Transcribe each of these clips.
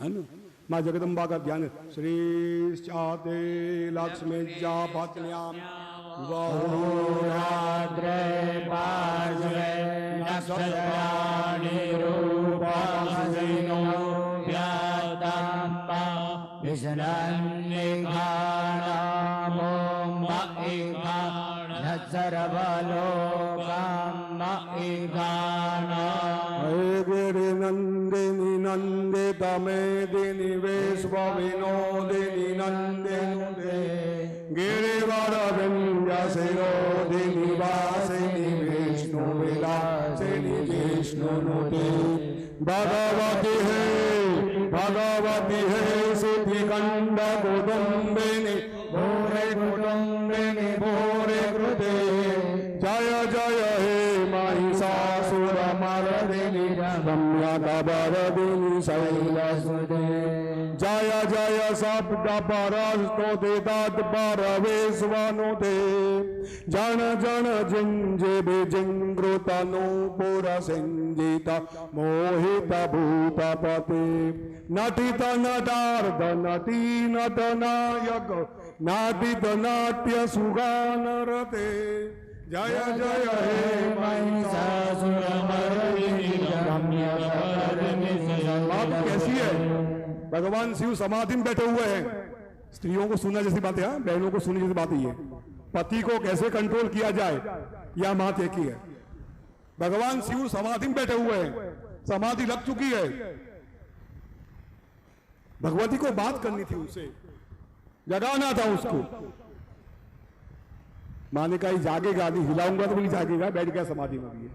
है ना। माँ जगदम्बा का ध्यान, श्री चाते लक्ष्मी जा पत्न्याम बहुराग्रे पार्श्वे नक्षत्राणि रूपमसिनो व्यातम्बा विष्णन्निघाणामो मइघाण सर्वलोकं मइघाण गिरिनन्दिनि नन्दित मेदिनि विश्वविनोदिनि नन्दिनुते गिरिवरविन्द्यशिरोदिनि वासिनि विष्णुविलासिनि विष्णुनुते भगवति हे सिद्धिकण्ड कुटुम्बिनि भूरे कुटुम्बिनि भूरे कृते जय जय हे महिषासुरमर्दिनि रम्यकबरदिनि शैलसुते जय जय शब्द परस्तुति तत्पर विश्वनुते जन जन जिञ्जिबि जिङ्कृत नूपुर सिञ्जित मोहित भूतपते नटित नटार्ध नटी नट नायक नाटित नाट्य सुगानरते जय जय हे महिषासुरमर्दिनि रम्यकबरदिनि शैलसुते। कैसी है? भगवान शिव समाधि में बैठे हुए हैं। स्त्रियों को सुनना जैसी बात है, बहनों को सुनने जैसी बात ही है। पति को कैसे कंट्रोल किया जाए यह बात एक ही है। भगवान शिव समाधि में बैठे हुए हैं, समाधि लग चुकी है। भगवती को बात करनी थी, उसे जगाना था उसको। माँ ने कहा जागेगा नहीं, हिलाऊंगा तो नहीं जागेगा, बैठ गया समाधि में भी।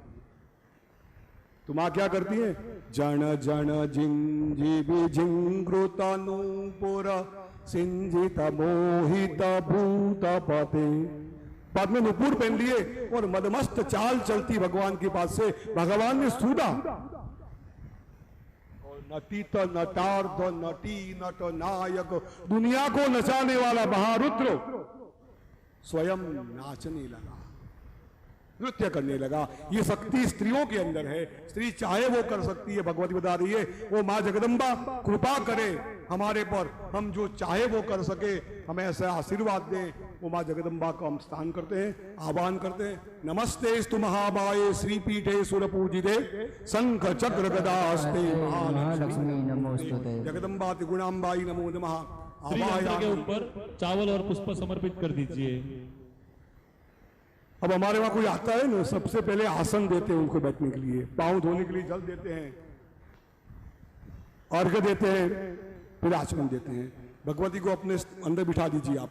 तो माँ क्या करती है? जन जन जिंजीबि जिंकृत नूपुर सिंजित मोहित भूतपते। पद में नुपुर पहन लिए और मदमस्त चाल चलती भगवान के पास से। भगवान ने सूदा नटित नटार्ध नटी नट नायक, दुनिया को नचाने वाला महारुद्र स्वयं नाचने लगा, नृत्य करने लगा। ये शक्ति स्त्रियों के अंदर है। स्त्री चाहे वो कर सकती है। भगवती बता रही है वो माँ जगदम्बा कृपा करे हमारे पर, हम जो चाहे वो कर सके, हमें ऐसा आशीर्वाद दें। वो माँ जगदम्बा को हम स्थान करते हैं, आह्वान करते हैं। नमस्तेस्तु महामाये श्रीपीठे सुरपूजिते शंख चक्र गदास्ते महालक्ष्मी नमोस्तुते जगदम्बा त्रिगुणाम्बाई नमो नमः। के ऊपर चावल और पुष्प समर्पित कर दीजिए। अब हमारे वहां कोई आता है ना, सबसे पहले आसन देते हैं उनको बैठने के लिए, पांव धोने के लिए जल देते हैं, अर्घ्य देते हैं, फिर आचमन देते हैं। भगवती को अपने अंदर बिठा दीजिए, आप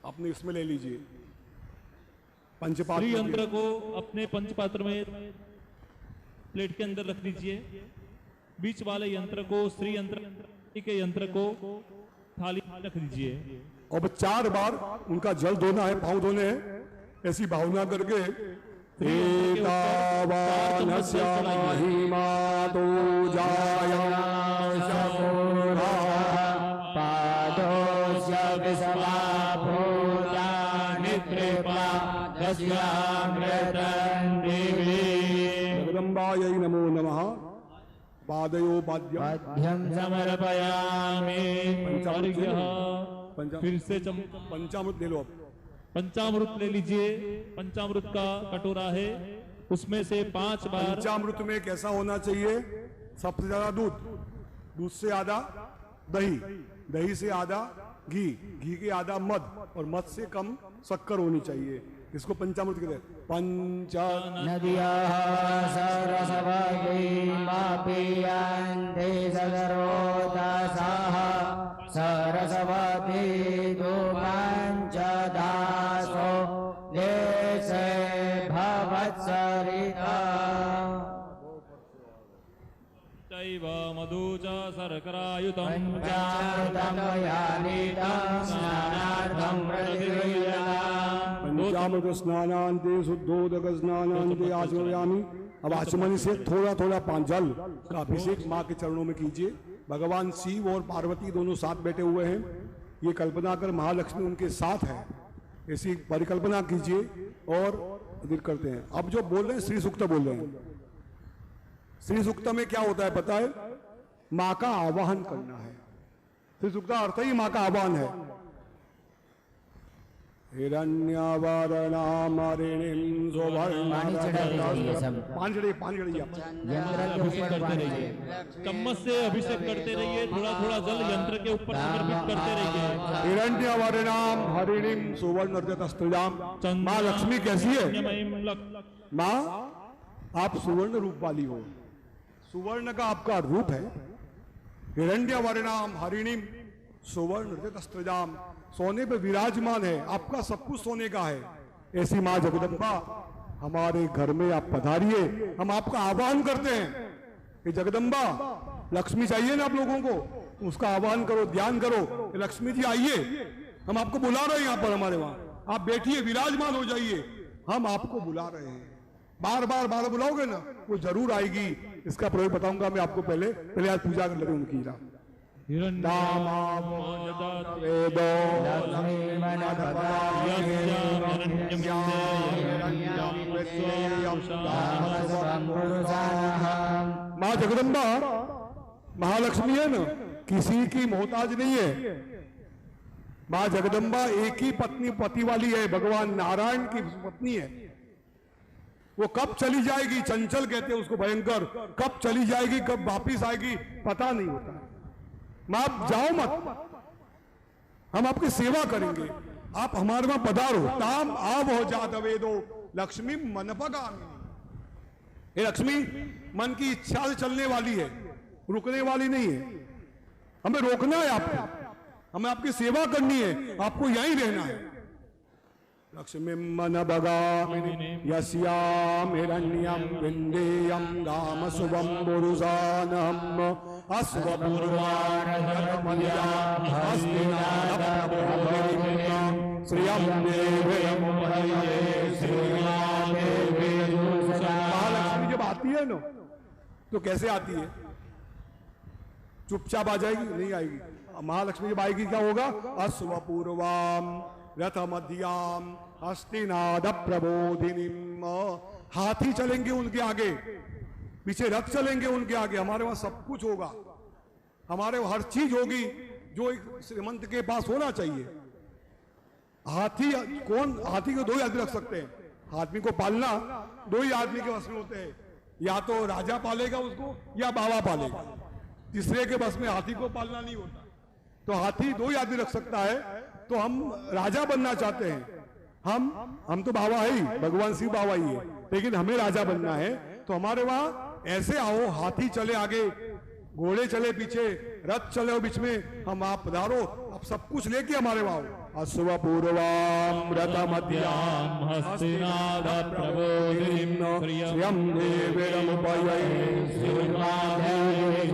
अपने इसमें ले लीजिए पंचपात्र। यंत्र को अपने पंचपात्र में प्लेट के अंदर रख दीजिए। बीच वाले यंत्र को, श्री यंत्र के यंत्र को थाली रख दीजिए। अब 4 बार उनका जल धोना है, पांव धोने हैं। ऐसी भावना करके एतावानस्य महिमातो जायाशपुरा पादोस्य विषमाभूतानि त्रिपादस्यामृतं दिवि। जगदम्बायै नमो नमः। पादयो पाद्यं समर्पयामि। फिर से पंचामृत ले लो। अब पंचामृत ले लीजिए। पंचामृत का कटोरा है, उसमें से 5 बार। पंचामृत में कैसा होना चाहिए? सबसे ज्यादा दूध, दूध से आधा दही, दही से आधा घी, घी के आधा मध और मध से कम शक्कर होनी चाहिए। इसको पंचामृत कहते हैं। पंचा नद्याः सरस्वतीमापियन्ते सगरोदसाः सरस्वती दुमञ्चदासो देशे भवत्सरिता। चैव मधु च शर्करायुतं पंचामृत स्नानान्ते शुद्धोदक स्नानान्ते आचमयामि। अब आचमन से थोड़ा थोड़ा जल का अभिषेक माँ के चरणों में कीजिए। भगवान शिव और पार्वती दोनों साथ बैठे हुए हैं। ये कल्पना कर महालक्ष्मी उनके साथ है, ऐसी परिकल्पना कीजिए और अधिक करते हैं। अब जो बोल रहे हैं श्री सूक्त बोल रहे हैं। श्री सूक्त में क्या होता है पता है? मां का आवाहन करना है। श्री सूक्त का अर्थ ही मां का आवाहन है। हिरण्यवर्णामरिणीं पानी चढ़ा दीजिए सब। पांच घड़ी आप। यंत्र के अभिषेक ऊपर करते पानी रहिए, चम्मच से अभिषेक करते रहिए, थोड़ा थोड़ा जल यंत्र के ऊपर समर्पित करते रहिए। हिरण्यवर्णाम हरिणीं सुवर्णरजतस्त्रिजाम। मां लक्ष्मी कैसी है? मां आप सुवर्ण रूप वाली हो, सुवर्ण का आपका रूप है। हिरण्यवर्णाम हरिणीं सुवर्णरजतस्त्रिजाम, सोने पे विराजमान है, आपका सब कुछ सोने का है। ऐसी मां जगदम्बा हमारे घर में आप पधारिए। हम आपका आह्वान करते हैं कि जगदम्बा लक्ष्मी चाहिए ना आप लोगों को, उसका आह्वान करो, ध्यान करो कि लक्ष्मी जी आइए, हम आपको बुला रहे हैं यहाँ पर, हमारे वहां आप बैठिए, विराजमान हो जाइए, हम आपको बुला रहे हैं। बार बार बुलाओगे ना, वो जरूर आएगी। इसका प्रयोग बताऊंगा मैं आपको। पहले आज पूजा कर लेते उनकी। वेदो मां जगदम्बा महालक्ष्मी है ना, किसी की मोहताज नहीं है। मां जगदम्बा एक ही पति वाली है, भगवान नारायण की पत्नी है। वो कब चली जाएगी, चंचल कहते हैं उसको, भयंकर, कब चली जाएगी कब वापिस आएगी पता नहीं होता। मां आप जाओ मत, हम आपकी सेवा करेंगे, आप हमारे वहां पधारो। ताम आव हो जात वेदो लक्ष्मी मनपगामिनी। ये लक्ष्मी मन की इच्छा से चलने वाली है, रुकने वाली नहीं है। हमें रोकना है आपको, हमें आपकी सेवा करनी है, आपको यहीं रहना है। लक्ष्मी मन भगामिनी यस्याम हिरण्यम विंदेयम गाम शुभम पुरुषानम अश्वपूर्वाणमर्याम हस्तिनाथप्रभोदिनीं श्रियं देवीं उपहये श्रीराम देवी। महालक्ष्मी जब आती है ना तो कैसे आती है? चुपचाप आ जाएगी? नहीं आएगी। महालक्ष्मी जब आएगी क्या होगा? अश्वपूर्वाम रथ मध्याम हस्तिनाद प्रबोधिनीम। हाथी चलेंगे उनके आगे, पीछे रथ चलेंगे उनके आगे। हमारे वहां सब कुछ होगा, हमारे वहां हर चीज होगी जो एक श्रीमंत के पास होना चाहिए। हाथी हाथी को दो ही आदमी रख सकते हैं। आदमी को पालना दो ही आदमी के बस में होते हैं, या तो राजा पालेगा उसको या बाबा पालेगा। तीसरे के बस में हाथी को पालना नहीं होता। तो हाथी दो ही आदमी रख सकता है। तो हम राजा बनना चाहते हैं, हम तो बाबा ही, भगवान शिव बाबा ही है, लेकिन हमें राजा बनना है। तो हमारे वहां ऐसे आओ, हाथी चले आगे, घोड़े चले पीछे, रथ चले बीच में, हम आप पधारो, आप सब कुछ लेके हमारे वहां आओ। अश्वपूर्वाम रथ मध्याम हस्तिनाद प्रबोधिनीं श्रियं देवीं उपहये श्रीराम देवी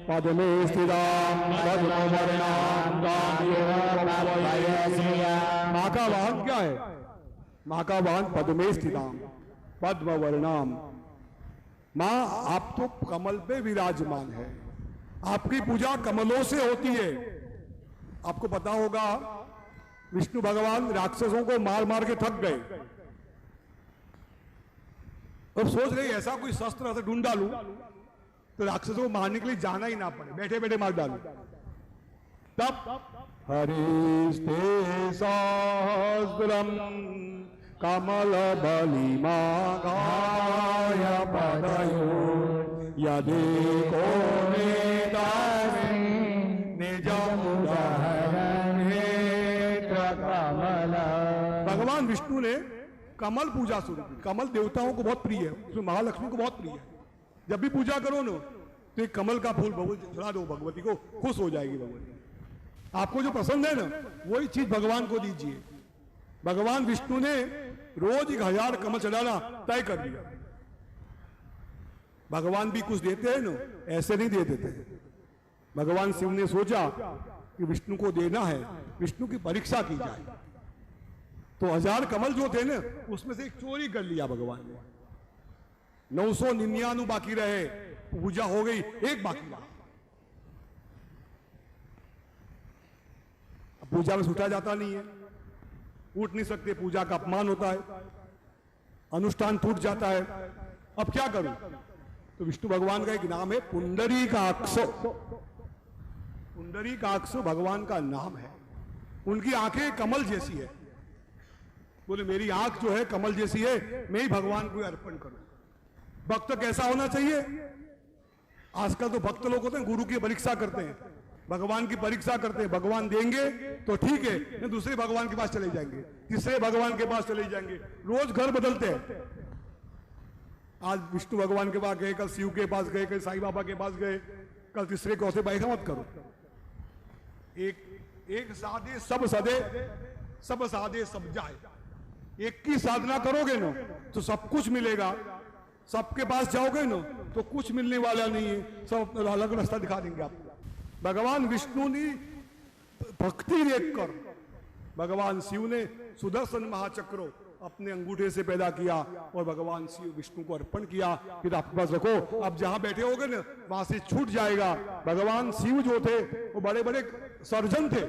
पद्मे स्थितां पद्मवर्णां। मां का वाहन क्या है? मां का वाहन पद्मे स्थितां पद्मवर्णां। मां आप तो कमल पे विराजमान है, आपकी पूजा कमलों से होती है। आपको पता होगा विष्णु भगवान राक्षसों को मार मार के थक गए, अब सोच रहे ऐसा कोई शस्त्र ऐसा ढूंढ डालूं तो राक्षसों को मारने के लिए जाना ही ना पड़े, बैठे बैठे मार डालूं। तब हरिस्ते सहस्रम कमल बलिमागाय पदयो यदि को भगवान विष्णु ने कमल पूजा शुरू की। कमल देवताओं को बहुत प्रिय है, उसमें महालक्ष्मी को बहुत प्रिय है। जब भी पूजा करो ना तो एक कमल का फूल चढ़ा दो भगवती को, खुश हो जाएगी भगवती। आपको जो पसंद है ना वही चीज भगवान को दीजिए। भगवान विष्णु ने रोज 1000 कमल चढ़ाना तय कर दिया। भगवान भी कुछ देते हैं ना, ऐसे नहीं दे देते। भगवान शिव ने सोचा कि विष्णु को देना है, विष्णु की परीक्षा की जाए, तो 1000 कमल जो थे ना उसमें से एक चोरी कर लिया भगवान ने। 999 बाकी रहे, पूजा हो गई, एक बाकी रहा। पूजा में छूटा जाता नहीं है। उठ नहीं सकते, पूजा का अपमान होता है, अनुष्ठान टूट जाता है। अब क्या करूं? तो विष्णु भगवान का एक नाम है पुंडरीकाक्ष। पुंडरीकाक्ष भगवान का नाम है। उनकी आंखें कमल जैसी है। बोले मेरी आंख जो है कमल जैसी है, मैं ही भगवान को अर्पण करूं। भक्त कैसा होना चाहिए? आजकल तो भक्त लोग होते हैं गुरु की परीक्षा करते हैं, भगवान की परीक्षा करते हैं। भगवान देंगे तो ठीक है, नहीं दूसरे भगवान के पास चले जाएंगे, तीसरे भगवान के पास चले जाएंगे, रोज घर बदलते हैं। आज विष्णु भगवान के पास गए, कल शिव के पास गए, कल साईं बाबा के पास गए, कल तीसरे को बैठा मत करो। एक साधे सब सदे, सब साधे सब जाए। एक की साधना करोगे ना तो सब कुछ मिलेगा, सबके पास जाओगे ना तो कुछ मिलने वाला नहीं है, सब अलग रास्ता दिखा देंगे आपको। भगवान विष्णु ने भक्ति देखकर भगवान शिव ने सुदर्शन महाचक्र अपने अंगूठे से पैदा किया और भगवान शिव विष्णु को अर्पण किया। फिर आपके पास रखो, आप जहां बैठे होगे ना वहां से छूट जाएगा। भगवान शिव जो थे वो बड़े बड़े सर्जन थे।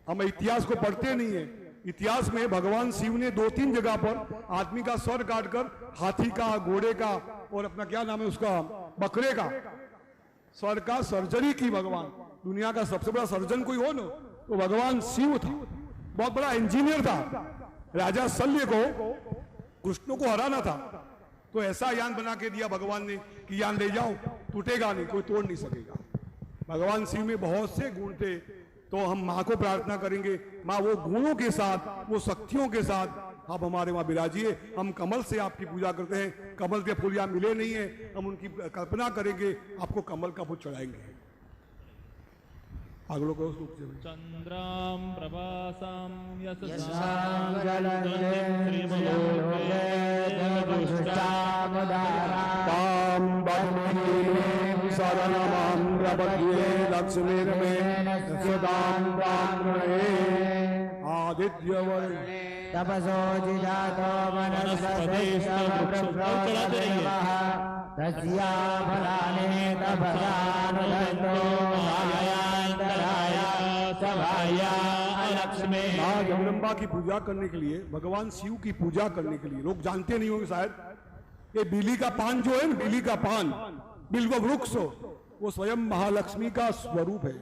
हम इतिहास को पढ़ते नहीं है। इतिहास में भगवान शिव ने 2-3 जगह पर आदमी का सर काटकर हाथी का, घोड़े का और अपना क्या नाम है उसका, बकरे का सर का सर्जरी की। भगवान दुनिया का सबसे बड़ा सर्जन कोई हो ना तो भगवान शिव था। बहुत बड़ा इंजीनियर था। राजा शल्य को कृष्ण को हराना था तो ऐसा यान बना के दिया भगवान ने कि यान ले जाओ, टूटेगा नहीं, कोई तोड़ नहीं सकेगा। भगवान शिव में बहुत से गुण थे। तो हम माँ को प्रार्थना करेंगे, माँ वो गुणों के साथ, वो शक्तियों के साथ आप हमारे वहां विराजिए। हम कमल से आपकी पूजा करते हैं। कमल के फूल यहाँ मिले नहीं है, हम उनकी कल्पना करेंगे, आपको कमल का फूल चढ़ाएंगे। आगलो को चंद्राम प्रभासाम यस्याम जलन्देवदुष्टामुदारां बद्मीं शरणमहं प्रपद्ये लक्ष्मीर्मे सदां ब्राह्मणे आदित्यवर्णे तपसो जिजातो वनस्पतिस्तवृक्षोत्तरदेवः तस्या फलानि तपसानुदन्तो मायान्तराय सभाया लक्ष्मी। माँ जगदम्बा की पूजा करने के लिए, भगवान शिव की पूजा करने के लिए, लोग जानते नहीं होंगे शायद, ये बिली का पान जो है ना, बिली का पान, बिल्व वृक्ष, वो स्वयं महालक्ष्मी का स्वरूप है।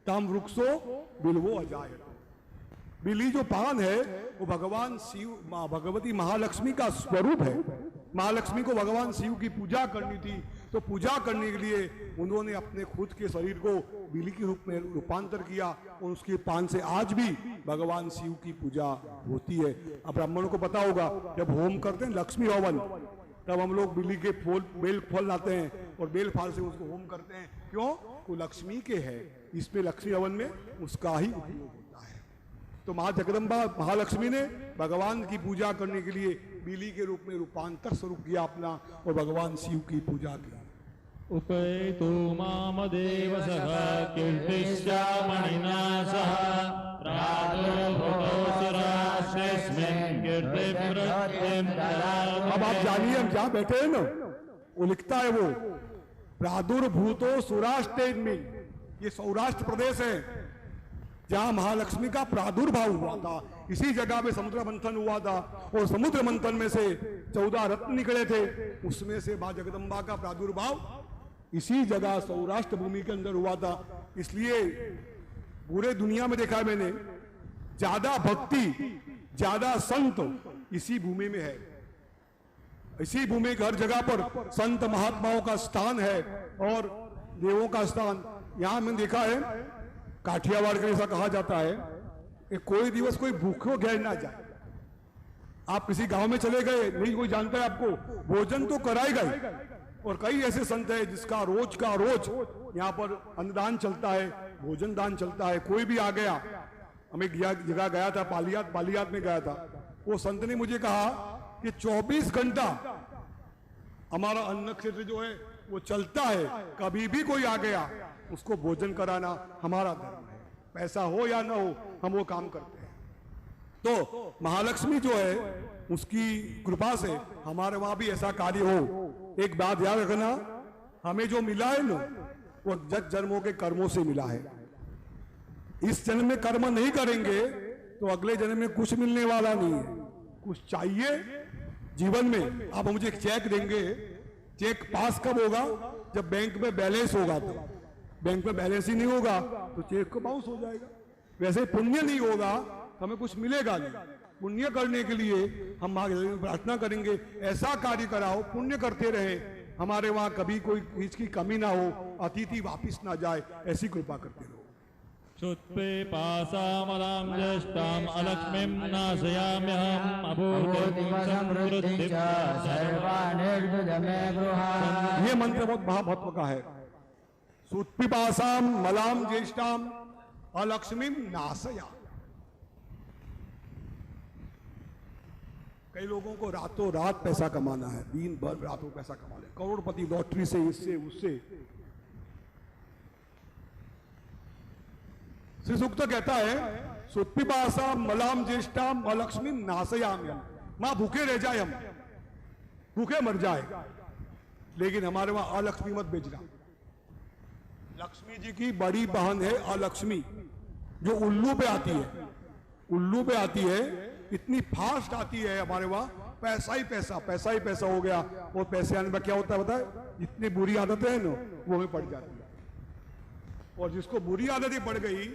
ताम वृक्षो बिल्वो अजायत। बिली जो पान है वो भगवान शिव, माँ भगवती महालक्ष्मी का स्वरूप है। महालक्ष्मी को भगवान शिव की पूजा करनी थी, तो पूजा करने के लिए उन्होंने अपने खुद के शरीर को बिली के रूप में रूपांतर किया और उसके पान से आज भी भगवान शिव की पूजा होती है। अब ब्राह्मणों को पता होगा, जब होम करते हैं लक्ष्मी हवन, तब हम लोग बिली के फूल, बेल फल लाते हैं और बेल फल से उसको होम करते हैं। क्यों? वो लक्ष्मी के है, इसमें लक्ष्मी हवन में उसका ही उपयोग होता है। तो माँ जगदम्बा महालक्ष्मी ने भगवान की पूजा करने के लिए बिली के रूप में रूपांतर स्वरूप किया अपना और भगवान शिव की पूजा की। उपैतु मामदेव सह कीर्तिश्चामणिना सह प्रादुर्भूतोऽसुराश्रेष्मिन् कीर्तिवृद्धिं ददातु। अब आप जानिए हम जहाँ बैठे हैं ना, वो लिखता है वो प्रादुर्भूतो सुराष्ट्रेष्मिन्, ये सौराष्ट्र प्रदेश है जहां महालक्ष्मी का प्रादुर्भाव हुआ था। इसी जगह पे समुद्र मंथन हुआ था और समुद्र मंथन में से 14 रत्न निकले थे, उसमें से मां जगदम्बा का प्रादुर्भाव इसी जगह सौराष्ट्र भूमि के अंदर हुआ था। इसलिए पूरे दुनिया में देखा है मैंने, ज्यादा भक्ति, ज्यादा संत इसी भूमि में है। इसी भूमि हर जगह पर संत महात्माओं का स्थान है और देवों का स्थान। यहां मैंने देखा है, काठियावाड़ का ऐसा कहा जाता है कि कोई दिवस कोई भूखों गैर ना जाए। आप किसी गांव में चले गए, नहीं कोई जानता है आपको, भोजन तो कराएगा ही। और कई ऐसे संत है जिसका रोज का रोज यहाँ पर अन्नदान चलता है, भोजन दान चलता है। कोई भी आ गया, हम एक जगह गया था, पालियात में गया था, वो संत ने मुझे कहा कि 24 घंटा हमारा अन्न क्षेत्र जो है वो चलता है, कभी भी कोई आ गया उसको भोजन कराना हमारा धर्म है। पैसा हो या ना हो, हम वो काम करते हैं। तो महालक्ष्मी जो है उसकी कृपा से हमारे वहां भी ऐसा कार्य हो। एक बात याद रखना, हमें जो मिला है ना वो जन्म जन्मों के कर्मों से मिला है। इस जन्म में कर्म नहीं करेंगे तो अगले जन्म में कुछ मिलने वाला नहीं है। कुछ चाहिए जीवन में। आप मुझे एक चेक देंगे, चेक पास कब होगा? जब बैंक में बैलेंस होगा। तो बैंक में बैलेंस ही नहीं होगा तो चेक को बाउंस हो जाएगा। वैसे पुण्य नहीं होगा तो हमें कुछ मिलेगा नहीं। पुण्य करने के लिए हम आगे प्रार्थना करेंगे, ऐसा कार्य कराओ, पुण्य करते रहे, हमारे वहां कभी कोई चीज की कमी ना हो, अतिथि वापिस ना जाए, ऐसी कृपा करते रहो। क्षुत्पिपासामलां ज्येष्ठाम् अलक्ष्मीं नाशयाम्यहम् अभूतिं समृद्धिं च सर्वानिर्वृदमे गृहान्। ये मंत्र बहुत महामहत्व का है। सुत्पिपासाम मलाम ज्येष्ठाम अलक्ष्मीं नाशया। कई लोगों को रातों रात पैसा कमाना है, दिन भर रातों पैसा कमा ले, करोड़पति लॉटरी से, इससे उससे। श्री सूक्त कहता है सुत्पिपासा मलाम ज्येष्ठाम अलक्ष्मी नाशयाम्यहम्। मां भूखे रह जाए, हम भूखे मर जाए, लेकिन हमारे वहां अलक्ष्मी मत भेजना। लक्ष्मी जी की बड़ी बहन है अलक्ष्मी, जो उल्लू पे आती है। उल्लू पे आती है, इतनी फास्ट आती है हमारे वहां, पैसा ही पैसा, पैसा ही पैसा हो गया। और पैसे आने में क्या होता है बताए? जितनी बुरी आदतें हैं ना वो हमें पड़ जाती है। और जिसको बुरी आदतें पड़ गई,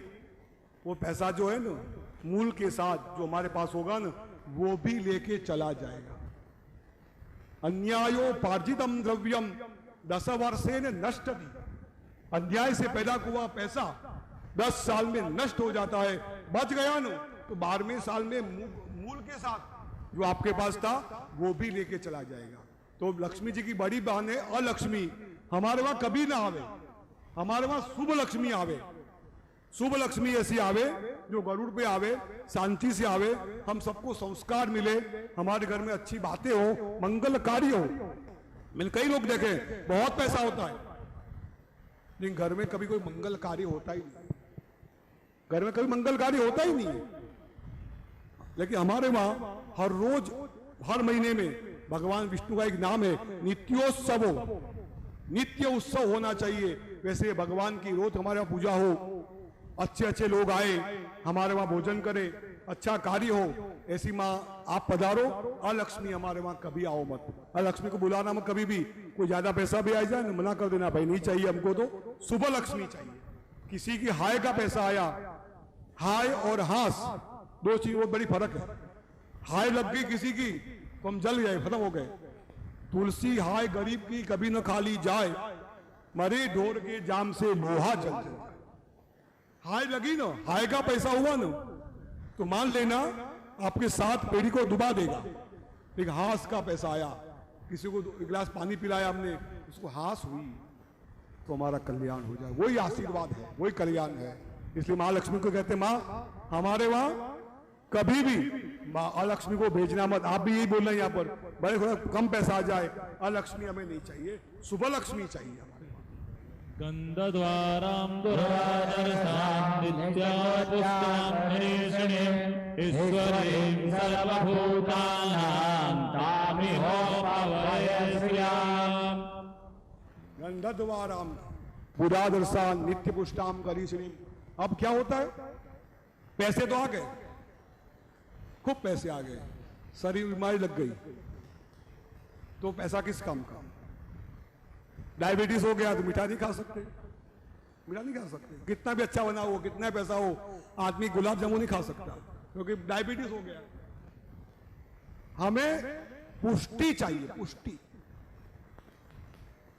वो पैसा जो है ना मूल के साथ जो हमारे पास होगा ना, वो भी लेके चला जाएगा। अन्यायो पार्जितम द्रव्यम 10 वर्षे ने नष्ट भी। अन्याय से पैदा हुआ पैसा 10 साल में नष्ट हो जाता है। बच गया ना तो 12वें साल में मूल के साथ जो आपके पास था वो भी लेके चला जाएगा। तो लक्ष्मी जी की बड़ी बहन है अलक्ष्मी, हमारे वहां कभी ना आवे, हमारे वहां शुभ लक्ष्मी आवे। शुभ लक्ष्मी ऐसी आवे जो गरुड़ पे आवे, शांति से आवे, हम सबको संस्कार मिले, हमारे घर में अच्छी बातें हो, मंगलकारी हो। मैंने कई लोग देखे बहुत पैसा होता है लेकिन घर में कभी कोई मंगल कार्य होता ही नहीं, घर में कभी मंगल कार्य होता ही नहीं है। लेकिन हमारे वहां हर रोज हर महीने में भगवान विष्णु का एक नाम है नित्योत्सव, नित्य उत्सव होना चाहिए। वैसे भगवान की रोज हमारे वहां पूजा हो, अच्छे अच्छे लोग आए, हमारे वहां भोजन करें, अच्छा कार्य हो, ऐसी माँ आप पधारो। अलक्ष्मी हमारे वहां कभी आओ मत। अलक्ष्मी को बुलाना मत कभी भी। कोई ज्यादा पैसा भी आ जाए ना, मना कर देना, भाई नहीं चाहिए हमको, तो शुभ लक्ष्मी चाहिए। किसी की हाय का पैसा आया, हाय और हास दो चीज बहुत बड़ी फर्क है। हाय लग गई किसी की तो हम जल गए, खत्म हो गए। तुलसी हाय गरीब की कभी न खाली जाए, मरे ढोर के जाम से लोहा जल जाए। हाय लगी ना, हाय का पैसा हुआ ना, तो मान लेना आपके 7 पीढ़ी को डुबा देगा। एक हास का पैसा आया, किसी को 1 गिलास पानी पिलाया हमने, उसको हास हुई, तो हमारा कल्याण हो जाए। वही आशीर्वाद है, वही कल्याण है। इसलिए माँ लक्ष्मी को कहते हैं माँ हमारे वहां कभी भी माँ अलक्ष्मी को भेजना मत। आप भी यही बोल रहे हैं यहाँ पर, बड़े थोड़ा कम पैसा आ जाए, अलक्ष्मी हमें नहीं चाहिए, शुभ लक्ष्मी चाहिए हमारे। गन्धद्वारां दुर्वादरसां नित्योत्तमां निरीक्षणीं ईश्वरीं सर्वभूतानां तामिहोपवये श्रियाम्। गंधद्वारां पुरादर्शां नित्य पुष्टां करीषणीं। अब क्या होता है? पैसे तो आ गए, खूब पैसे आ गए, शरीर बीमारी लग गई, तो पैसा किस काम का? डायबिटीज हो गया तो मीठा नहीं खा सकते, मीठा नहीं खा सकते, कितना भी अच्छा बना हो, कितना पैसा हो, आदमी गुलाब जामुन नहीं खा सकता क्योंकि डायबिटीज हो गया। हमें पुष्टि चाहिए, पुष्टि।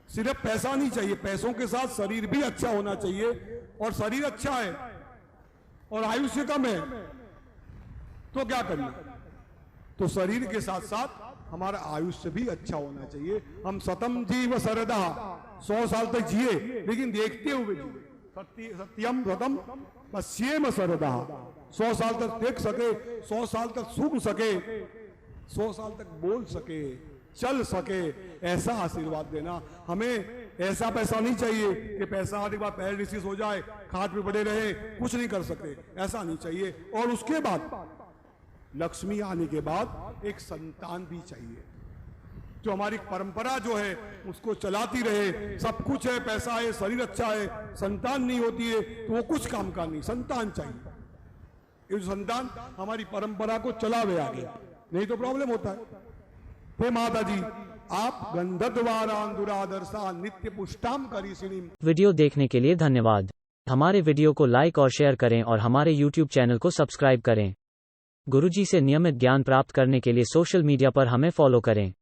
सिर्फ पैसा नहीं चाहिए, पैसों के साथ शरीर भी अच्छा होना चाहिए। और शरीर अच्छा है और आयुष्य कम है तो क्या करना? तो शरीर के साथ साथ हमारा आयुष्य भी अच्छा होना चाहिए। हम सतम जीव सरदा 100 साल तक जिए, लेकिन देखते हुए जिए। सत्यम सतम पश्येम सरदा, 100 साल तक देख सके, 100 साल तक सूंघ सके, 100 साल तक बोल सके, चल सके, ऐसा आशीर्वाद देना। हमें ऐसा पैसा नहीं चाहिए कि पैसा आने के बाद पैरालिसिस हो जाए, खाट पे पड़े रहे, कुछ नहीं कर सकते, ऐसा नहीं चाहिए। और उसके बाद लक्ष्मी आने के बाद एक संतान भी चाहिए जो हमारी परंपरा जो है उसको चलाती रहे। सब कुछ है, पैसा है, शरीर अच्छा है, संतान नहीं होती है तो वो कुछ काम का नहीं, संतान चाहिए। ये जो संतान हमारी परंपरा को चलावे आगे, नहीं तो प्रॉब्लम होता है। हे माता जी, आप गंधद्वारांधुरादर्शा नित्य पुष्टाम करीषिणी। वीडियो देखने के लिए धन्यवाद। हमारे वीडियो को लाइक और शेयर करें और हमारे YouTube चैनल को सब्सक्राइब करें। गुरुजी से नियमित ज्ञान प्राप्त करने के लिए सोशल मीडिया पर हमें फॉलो करें।